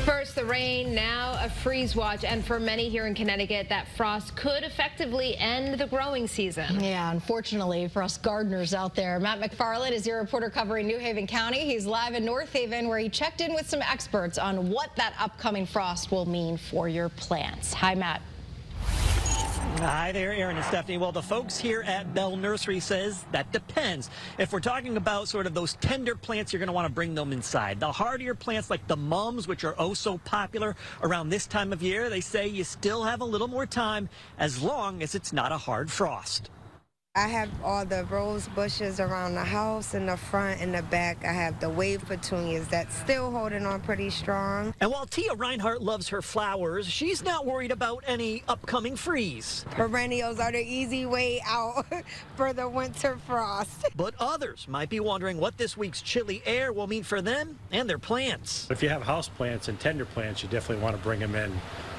First the rain, now a freeze watch, and for many here in Connecticut, that frost could effectively end the growing season. Yeah, unfortunately for us gardeners out there. Matt McFarland is your reporter covering New Haven County. He's live in North Haven, where he checked in with some experts on what that upcoming frost will mean for your plants. Hi, Matt. Hi there, Aaron and Stephanie. Well, the folks here at Bell Nursery says that depends. If we're talking about sort of those tender plants, you're going to want to bring them inside. The hardier plants like the mums, which are oh so popular around this time of year, they say you still have a little more time as long as it's not a hard frost. I have all the rose bushes around the house, in the front and the back. I have the wave petunias that's still holding on pretty strong. And while Tia Reinhardt loves her flowers, she's not worried about any upcoming freeze. Perennials are the easy way out for the winter frost. But others might be wondering what this week's chilly air will mean for them and their plants. If you have house plants and tender plants, you definitely want to bring them in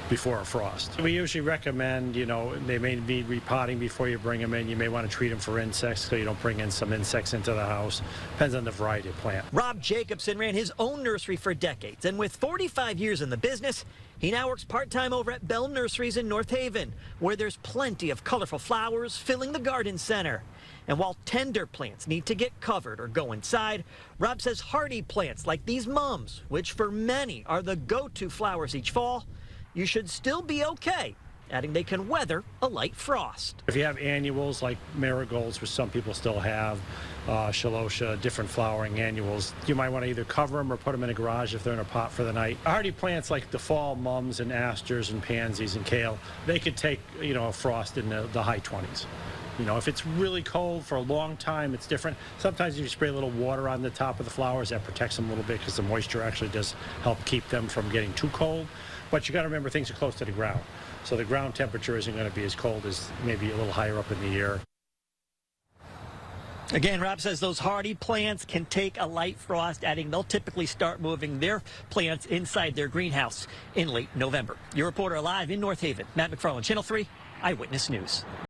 before a frost. We usually recommend, they may need repotting before you bring them in. You may want to treat them for insects so you don't bring in some insects into the house. Depends on the variety of plant. Rob Jacobson ran his own nursery for decades, and with 45 years in the business, he now works part-time over at Bell Nurseries in North Haven, where there's plenty of colorful flowers filling the garden center. And while tender plants need to get covered or go inside, Rob says hardy plants like these mums, which for many are the go-to flowers each fall, you should still be okay, adding they can weather a light frost. If you have annuals like marigolds, which some people still have, celosia, different flowering annuals, you might want to either cover them or put them in a garage if they're in a pot for the night. Hardy plants like the fall mums and asters and pansies and kale, they could take, a frost in the high 20s. If it's really cold for a long time, it's different. Sometimes you spray a little water on the top of the flowers, that protects them a little bit because the moisture actually does help keep them from getting too cold. But you got to remember things are close to the ground. So the ground temperature isn't going to be as cold as maybe a little higher up in the air. Again, Rob says those hardy plants can take a light frost, adding they'll typically start moving their plants inside their greenhouse in late November. Your reporter live in North Haven, Matt McFarland, Channel 3 Eyewitness News.